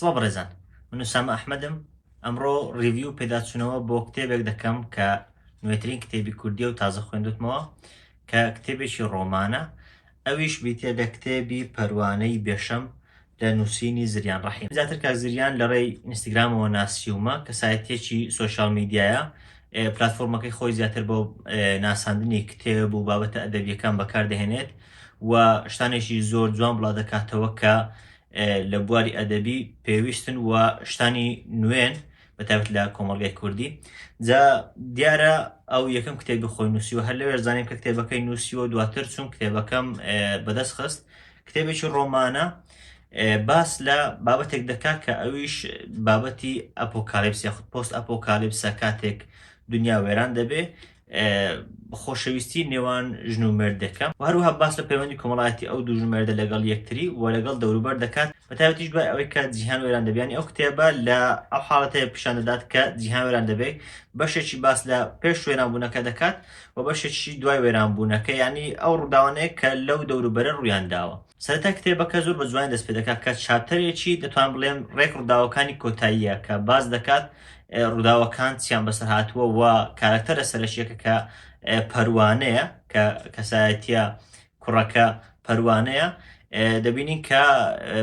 سڵاو بەڕێزان، من وسامە ئەحمەدم. ئەمڕۆ ریڤیو پێداچوونەوە بۆ کتێبێک دەکەم کە نوێترین کتێبی کوردیە و تازە خوێندوتمەوە، کە کتێبێکی ڕۆمانە، ئەویش بیتێ لە کتێبی پەروانەی بێشەم لە نووسینی زریان ڕەحیم. زیاتر کاک زریان لەڕێی ئینستاگرامەوە ناسیومە کە سایتێکی سۆشیال میدیایە، پلاتفۆرمەکەی خۆی زیاتر بۆ ناساندنی کتێب و بابەتە ئەدەبیەکان بەکاردەهێنێت و شتانێکی زۆر جوان بڵا دەکاتەوە کە لە بواری ئەدەبی پێویستن و شتانی نوێن بەتابەت لە کۆمەڵگەی کوردی. جا دیارە ئەو یەکەم کتێبی خۆی نووسیوە، هەر لەوێ زانیم کە کتێبەکەی نووسیوە، دواتر چون کتێبەکەم بەدەست خست. کتێبێکی ڕۆمانە، باس لە بابەتێک دەکات کە ئەویش بابەتی ئەپۆکالیپس یاخود پۆست ئەپۆکالیپسە، کاتێک دنیا وێران دەبێ، خۆشەویستی نێوان ژن و مێردەکەم و هەروەها باس لە پەیوەندی کۆمەڵایەتی ئەو دوو ژن مێردە لەگەڵ یەکتری و لەگەڵ دەوروبەر دەکات، بەتایبەتیش دوای ئەوەی کە جیهان وێران دەبێت. ئەو کتێبە لە ئەو حاڵەتەیە پیشان دەدات کە جیهان وێران دەبێت، بەشێکی باس لە پێش وێرانبوونەکە دەکات و بەشێکی دوای وێرانبوونەکە، یعنی ئەو ڕووداوانەیە کە لەو دەوروبەرە ڕوویان داوە. سەرەتا کتێبەکە زۆر بە جوانی دەست پێ دەکات کە چاپتەرێکی دەتوان بڵێم ڕێک ڕووداوەکانی کۆتاییە کە باز دەکات ڕووداوەکان چیان بەسەر هاتووە و کارکتەرە سەرەکیەکە کە پەروانەیە، کە کەسایەتیە کوڕەکە پەروانەیە، دەبینین کە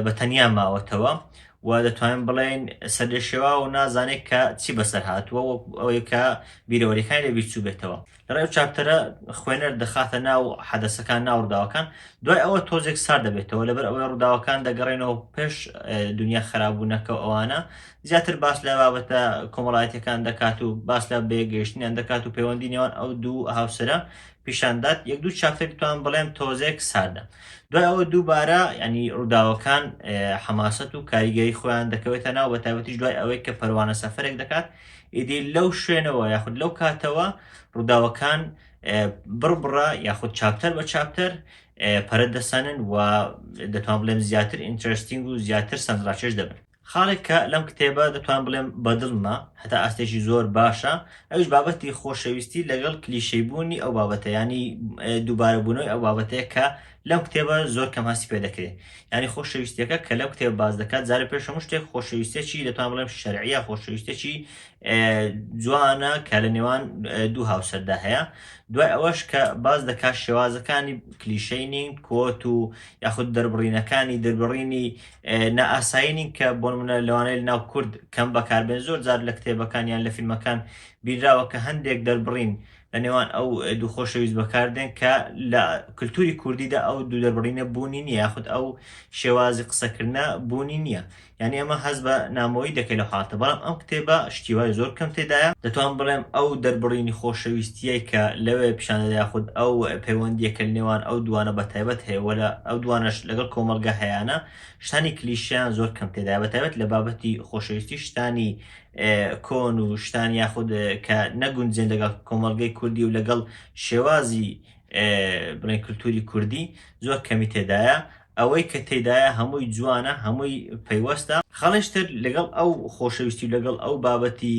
بە تەنیا ماوەتەوە و دەتوانین بڵێن سەرلێشێوا و نازانێت کە چی بەسەر هاتووە و ئەوەی کە بیرەوەریەکانی لە بیرچوو بێتەوە. لەڕێی چاپتەرە خوێنەر دەخاتە ناو حەدەسەکان، ناو ڕووداوەکان، دوای ئەوە تۆزێک سار دەبێتەوە، لەبەر ئەوەی ڕووداوەکان دەگەڕێنەوە پێش دنیا خراپبوونەکە و ئەوانە زیاتر باس لە بابەتە کۆمەڵایەتیەکان دەکات و باس لە بێگەیشتنیان دەکات و پەیوەندی نێوان ئەو دوو هاوسەرە پیشاندات. یەک دوو چاپتەر توان بڵێم تۆزێک ساردە. دوای ئەوە دووبارە ینی ڕووداوەکان حەماسەت و کاریگەری خۆیان دەکەوێتە ناو، بەتایبەتیش دوای ئەوەی کە پەروانە سەفەرێک دەکات، ئیدی لەو شوێنەوە یاخود لەو کاتەوە ڕووداوەکان بڕبڕە یاخود چاپتەر بە چاپتەر پەرە دەسەنن و دەتوان بڵێم زیاتر ئینترستینگ و زیاتر سەنجڕاکێش دەبن. خاڵێک کە لەم کتێبە دەتوان بڵێم بەدڵمە، هەتا ئاستێکی زۆر باشە، ئەوش بابەتی خۆشەویستی لەگەڵ کلیشەیبوونی ئەو بابەتە، ینی دووبارەبوونەوەی ئەو بابەتەیە کە لەم کتێبە زۆر کەم هەستی پێ دەکرێت. ینی خۆشەویستیەکە کە لەو کتێب باز دەکات، جارە پێش هەموو شتێک خۆشەویستێکی دەتوان بڵێم شەرعیە، خۆشەویستێکی جوانە کە لە نێوان دوو هاوسەردا هەیە. دوای ئەوەش کە باز دەکات شێوازەکانی کلیشەی نین، کۆت و یاخود دەربڕینەکانی دەربڕینی نائاسایینین کە بۆ نمونە لەوانەیە لە ناو کورد کەم بەکاربێن. زۆر جار لە کتێبەکان یان لە فیلمەکان بیراوە کە هەندێک دەربڕین لە نێوان ئەو دوو خۆشەویست بەکاردێن کە لە کللتوری کوردیدا ئەو دوو دەربڕینە بوونی نییە، یاخود ئەو شێوازی قسەکردنە بوونی نییە. یعنی ئەمە هەست بە نامەوەی دەکەی لە حاڵەتە، بەڵام ئەم کتێبە شتیوای زۆر کەم تێدایە. دەتوان بڵێم ئەو دەربڕینی خۆشەویستیە کە لەوێ پیشاندەدا یاخود ئەو پەیوەندیەکە نێوان ئەو دوانە بەتایبەت هەیە و لە ئەو دوانەش لەگەڵ کۆمەڵگە هەیەانە، شتانی کلیشیان زۆر کەم تێدایە، بەتایبەت لە بابەتی خۆشەویستی شتانی کۆن و شتان یاخود کە نەگونجێن لەگەڵ کۆمەڵگەی کوردی و لەگەڵ شێوازی بڵێن کللتوری کوردی زۆر کەمی تێدایە. ئەوەی کە تێدایە هەمووی جوانە، هەمووی پەیوەستە. خەڵشتر لەگەڵ ئەو خۆشەویستی و لەگەڵ ئەو بابەتی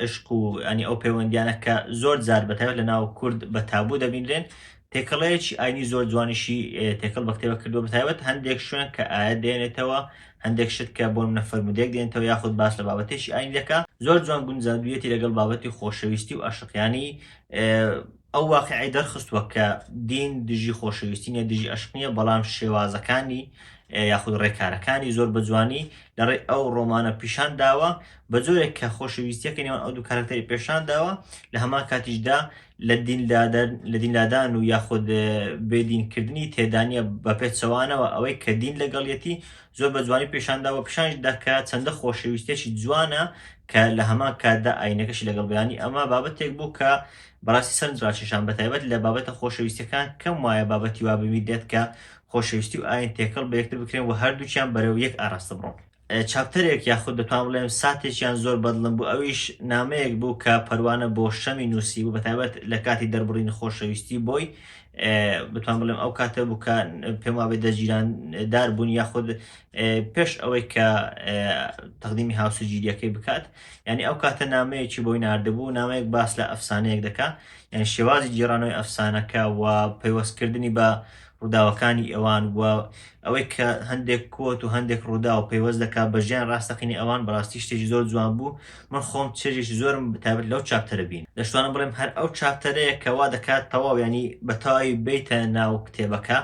عشق و ئەنی ئەو پەیوەندیانە کە زۆر جار بەتایبەت لە ناو کورد بە تابوو دەبینرێن، تێکەڵەیەکی ئاینی زۆر جوانیشی تێکەڵ بە کتێبە کردووە، بەتایبەت هەندێک شوێن کە ئاەت دێنێتەوە، هەندێک شت کە بۆ منە فەرمودێک دێنێتەوە یاخود باس لە بابەتێکی ئاینی دەکا، زۆر جوان گونجاندوویەتی لەگەڵ بابەتی خۆشەویستی و عەشقیانی ئەو واقعی دەرخستووە کە دین دژی خۆشەویستی نیە، دژی عەشق نیە، بەڵام شێوازەکانی یاخود ڕێکارەکانی زۆر بە جوانی لەڕێی ئەو ڕۆمانە پیشان داوە، بە جۆرێک کە خۆشەویستیەکە نێوان ئەو دوو کارکتەری پێشان داوە. لە هەمان کاتیشدا لە دینلادان و یاخود بێدینکردنی تێدانیە بە پێچەوانەوە ئەوەی کە دین لەگەڵیەتی زۆر بە جوانی پیشانداوە، پیشانش دەکات چەندە خۆشەویستێکی جوانە کە لە هەمان کاتدا ئاینەکەشی لەگەڵ بەیانی. ئەمە بابەتێک بوو کە بەڕاستی سەرنجڕاکێشان، بەتایبەت لە بابەتە خۆشەویستیەکان کەم وایە بابەتی وا ببینێت کە خۆشەویستی و ئاین تێکەڵ بە یەکتر بکرێن و هەردووچیان بەرەو یەک ئاراستە بڕۆن. چاپتەرێک یاخود دەتوان بڵێم ساتێکیان زۆر بەدڵم بوو، ئەویش نامەیەک بوو کە پەروانە بۆ شەمی نووسی بوو، بەتایبەت لە کاتی دەربڕینی خۆشەویستی بۆی بتوان بڵێم ئەو کاتە بوو کە پێم وابێت دەجیراندار بوون یاخود پێش ئەوەی کە تەقدیمی هاوسەرگیریەکەی بکات. یعنی ئەو کاتە نامەیەکی بۆی ناردەبوو، نامەیەک باس لە ئەفسانەیەک دەکات، یعنی شێوازی جێڕانەوەی ئەفسانەکە و پەیوەستکردنی بە ڕووداوەکانی ئەوان وە ئەوەی کە هەندێک کۆت و هەندێک ڕوودا و پەیوەست دەکات بە ژیان ڕاستەقینی ئەوان بەڕاستی شتێکی زۆر جوان بوو. من خۆم چێژێکی زۆرم تایبەت لەو چاپتەرە بین. دەشتوانم بڵێم هەر ئەو چاپتەرەیە کە وا دەکات تەواو ینی بە تەواوی بیتە ناو کتێبەکە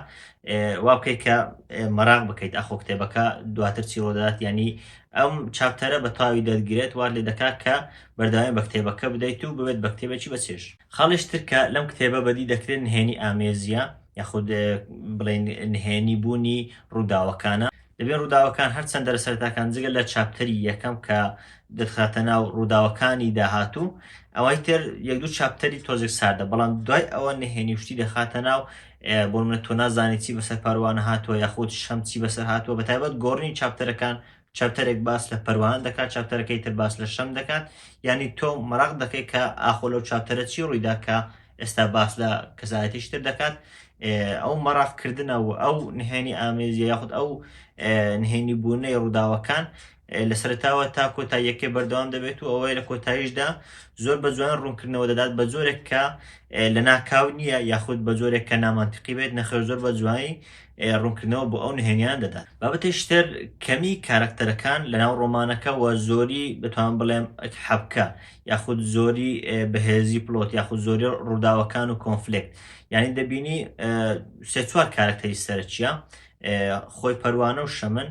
وا بکەیت کە مەراق بکەیت ئەخۆ کتێبەکە دواتر چی ڕۆدەدات ینی ئەم چاپتەرە بە تەواوی دەرگرێت وار لێ دەکات کە بەردەوام بە کتێبەکە بدەیت و ببێت بە کتێبێکی بەچێژ. خاڵشتر کە لەم کتێبە بەدی دەکرێت نهێنی ئامێزیە یاخود بڵێن نهێنی بوونی ڕووداوەکانە. دەبێت ڕووداوەکان هەرچەند دەرەسەرەتاکان جگە لە چاپتەری یەکەم کە دەخاتە ناو ڕووداوەکانی داهاتوو ئەوەی تر یەک دوو چاپتەری تۆزێک ساردە بەڵام دوای ئەوە نهێنی شتی دەخاتە ناو بۆ منە تۆ نازانێت چی بەسەر پەروانە هاتووە یاخود شەم چی بەسەر هاتووە بە تایبەت گۆڕنی چاپتەرەکان چاپتەرێک باس لە پەروان دەکات چاپتەرەکەی تر باس لە شەم دەکات ینی تۆ مەراق دەکەی کە ئاخۆ لەو چاپتەرە چی ڕوویدا کە ئێستا باس لە کەسایەتیش تر دەکات. ئەو مەراقکردنەوە ئەو نهێنی ئامێزیە یاخود ئەو نهێنی بوونەی ڕووداوەکان لە سەرتاوە تا کۆتاییەکەی بەردەوام دەبێت و ئەوەی لە کۆتاییشدا زۆر بە جوان ڕوونکردنەوە دەدات بە جۆرێک کە لە ناکاو نییە یاخود بە جۆرێک کە نامانتیقی بێت نەخێر زۆر بە جوانی ڕوونکردنەوە بۆ ئەو نهێنیان دەدات. بابەتێشتر کەمی کارکتەرەکان لەناو ڕۆمانەکە و زۆری دەتوان بڵێم حەبکە یاخود زۆری بەهێزی پلۆت یاخود زۆری ڕووداوەکان و کۆنفلکت یعنی دەبینی سێ چوار کارکتەری سەرچیە خۆی پەروانە و شەمن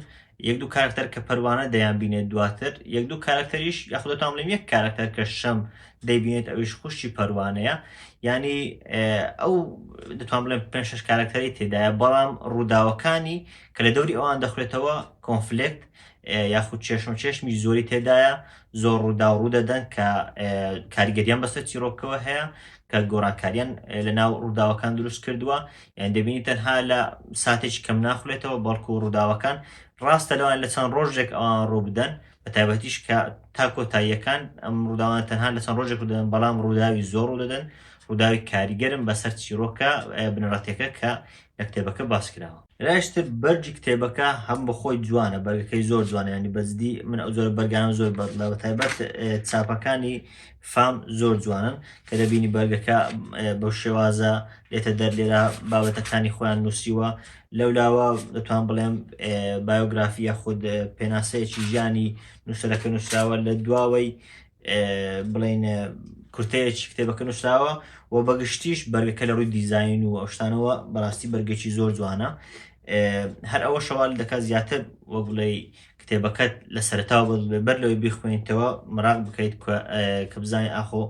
یەک دوو کارکتەر کە پەروانە دەیان بینێت دواتر یەک دوو کارکتەریش یاخود دەتوان بڵێم یەک کارکتەر کە شەم دەیبینێت ئەویش خوشتی پەروانەیە ینی ئەو دەتوان بڵێم 5-6 کارکتەری تێدایە بەڵام ڕووداوەکانی کە لە دەوری ئەوان دەخورێتەوە کۆنفلکت یاخود چێشم چێشمی زۆری تێدایە زۆر ڕوودا و ڕوو دەدەن کە کاریگەریان بەسەر چیرۆکەوە هەیە کە گۆڕانکاریان لە ناو ڕووداوەکان دروست کردووە یان دەبینی تەنها لە ساتێکی کەم ناخولێتەوە بەڵکو ڕووداوەکان ڕاستە لەوان لە چەند ڕۆژێک ئەوان ڕوو بدەن بە تایبەتیش کە تا کۆتاییەکان ئەم ڕووداوان تەنها لە چەند ڕۆژێک ڕوو دەدەن بەڵام ڕووداوی زۆر ڕوو دەدەن ڕووداوی کاریگەرن بەسەر چیرۆکە بنەڕەتەکە کە لە کتێبەکە باس کراوە. لاشتر بەرجی کتێبەکە هەم بەخۆی جوانە بەرگەکەی زۆر جوانە ینی بەزدی من ئەو زۆر بەرگانە زۆر بە تایبەت چاپەکانی فام زۆر جوانن کە دەبینی بەرگەکە بەو شێوازە لێتە دەر لێرە بابەتەکانی خۆیان نووسیوە لەولاوە دەتوان بڵێم بایۆگرافیە خود پێناسەیەکی ژیانی نووسەرەکە نووسراوە لە دواوەی بڵێن کورتەیەکی کتێبەکە نووسراوە و بەگشتیش بەرگەکە لە ڕووی دیزاین و ئەوشتانەوە بەڕاستی بەرگێکی زۆر جوانە. هەر ئەوە شەوال دەکات زیاتر وە بڵێ کتێبەکەت لە سەرتاوە بەر لەوەی بیخوێنیتەوە مەراق بکەیت کە بزانین ئاخۆ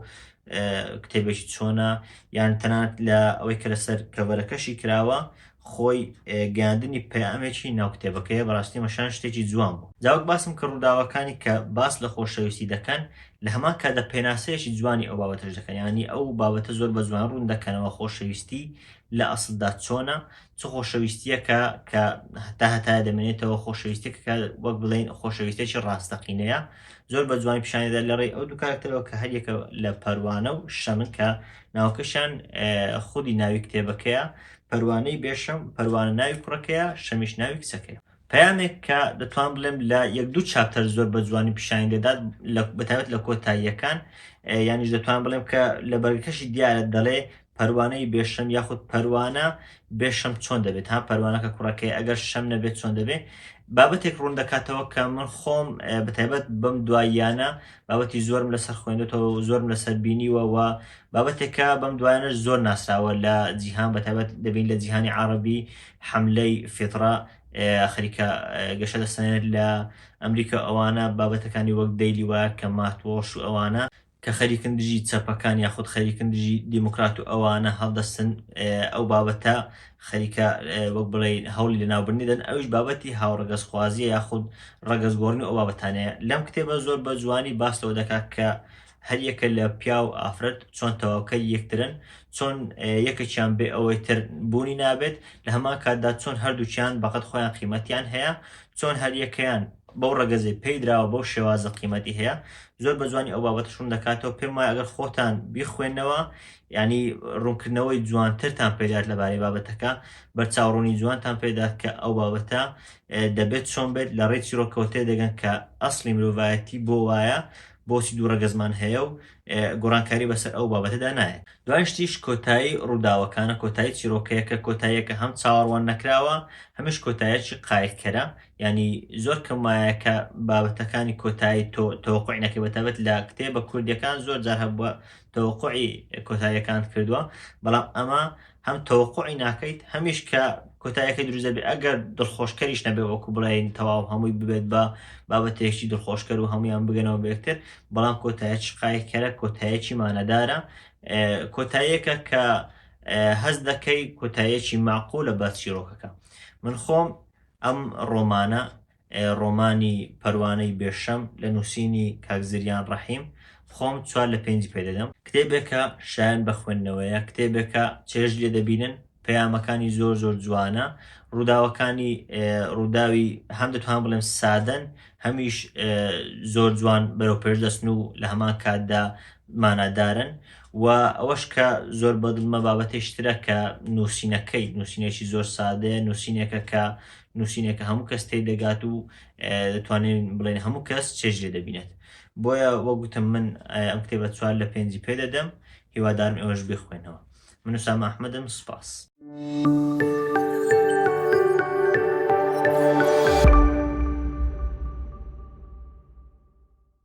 کتێبێکی چۆنە یان تەنانەت لە ئەوەی کە لەسەر کەڤەرەکەشی کراوە خۆی گەیاندنی پەیامێکی ناو کتێبەکەیە بەڕاستی مەشان شتێکی جوان بوو. جاوەک باسم کە ڕووداوەکانی کە باس لە خۆشەویستی دەکەن لە هەمان کاتدا پێناسەیەکی جوانی ئەو بابەتەش دەکەن ینی ئەو بابەتە زۆر بە جوان ڕوون دەکەنەوە خۆشەویستی لە ئەسڵدا چۆنە چ خۆشەویستیە کە هەتا دەمێنێتەوە خۆشەویستێکە وەک بڵێن خۆشەویستێکی ڕاستەقینەیە زۆر بە جوانی پیشانێدا لە ڕێی ئەو دوو کارکتەرەوە کە هەریەکە لە پەروانە و شەمن کە ناوکەشان خودی ناوی کتێبەکەیە پەروانەی بێشەم پەروانە ناوی کوڕەکەیە شەمیش ناوی کچەکەیە. پەیامێک کە دەتوان بڵێم لە یەک دوو چاپتەر زۆر بە جوانی پیشانی دەدات بەتایبەت لە کۆتاییەکان یانیش دەتوان بڵێم کە لە بەرگەکەشی دیارە دەڵێ پەروانەی بێشەم یاخود پەروانە بێشەم چۆن دەبێت ها پەروانەکە کوڕەکەی ئەگەر شەم نەبێت چۆن دەبێت بابەتێک ڕوون دەکاتەوە کە من خۆم بەتایبەت بەم دواییانە بابەتی زۆرم لەسەر خوێندێتەوە زۆرم لەسەر بینیوە و بابەتێکە بەم دوایانە زۆر ناسراوە لە جیهان بەتایبەت دەبین لە جیهانی عەرەبی حەملەی فیترە خەریکە گەشە دەستێنێت لە ئەمریکا ئەوانە بابەتەکانی وەک دەیلی وایە کە ماتۆش و ئەوانە کە خەریکن دژی چەپەکان یاخود خەریکن دژی دیموکرات و ئەوانە هەڵدەستن ئەو بابەتە خەریکە وەک بڵێ هەوڵی لەناوبردنی دەن ئەوش بابەتی هاوڕەگەزخوازیە یاخود ڕەگەزگۆڕنی ئەو بابەتانەیە لەم کتێبە زۆر بە جوانی باس لەوە دەکات کە هەریەکە لە پیا و ئافرەت چۆن تەواوکەی یەکترن چۆن یەکێکیان بێ ئەوەی تر بوونی نابێت لە هەمان کاتدا چۆن هەردووچیان بەقەت خۆیان قیمەتیان هەیە چۆن هەریەکەیان بەو ڕەگەزەی پێیدراوە بەو شێوازە قیمەتی هەیە زۆر بە جوانی ئەو بابەتەشون دەکاتەوە پێم وایە ئەگەر خۆتان بیخوێنەوە ینی ڕوونکردنەوەی جوانترتان پێدات لەبارەی بابەتەکە بەرچاوڕوونی جوانتان پێدات کە ئەو بابەتە دەبێت چۆن بێت لە ڕێی چیرۆکەوتێ دەگەن کە ئەسڵی مرۆڤایەتی بۆ وایە بۆچی دوو ڕەگەزمان هەیە و گۆڕانکاری بەسەر ئەو بابەتەدا نایێت. دوایشتیش کۆتایی ڕووداوەکانە، کۆتایی چیرۆکەیەکە، کۆتاییەکە هەم چاوەڕوان نەکراوە، هەمیش کۆتاییەکی قایتکەرە، ینی زۆر کەمایەکە بابەتەکانی کۆتایی تەوەقوعی نەکەی، بەتایبەت لە کتێبە کوردیەکان زۆر جار هەبووە تەوەقوعی کۆتاییەکان کردووە، بەڵام ئەمە هەم تەوەقوعی ناکەیت، هەمیش کە کۆتاییەکەی دروست دەبێت ئەگەر دڵخۆشکەریش نەبێ، وەکو بڵێن تەواو هەمووی ببێت بە بابەتێکی دڵخۆشکەر و هەمویان بگەنەوە بەیەکتر، بەڵام کۆتاییەکی قایتکەرە، کۆتاییەکی مانەدارە، کۆتاییەکە کە هەز دەکەی کۆتاییەکی معقولە بە چیرۆکەکە. من خۆم ئەم ڕۆمانە، ڕۆمانی پەروانەی بێشەم لە نووسینی کاک زریان ڕەحیم، خۆم 4/5 پێ دەدەم. کتێبێکە شایەن بە خوێندنەوەیە، کتێبێکە چێژ لێ دەبینن، پەیامەکانی زۆر زۆر جوانە، ڕووداوەکانی ڕووداوی هەم دەتوانم بڵێم سادەن، هەمیش زۆر جوان بەرەو پێش دەچن و لە هەمان کاتدا مانەدارن، و ئەوەش کە زۆر بەدڵمە بابەتێشترە کە نووسینەکەی نووسینێکی زۆر سادەیە، نووسینێکە کە نووسینێکە هەموو کەس تێی دەگات و دەتوانین بڵێن هەموو کەس چێژ لێ دەبینێت. بۆیە وەگوتم من ئەم کتێبە 4/5 پێ دەدەم، هیوادارم ئێوەش بخوێنەوە. من وسام ئەحمەدم، سوپاس.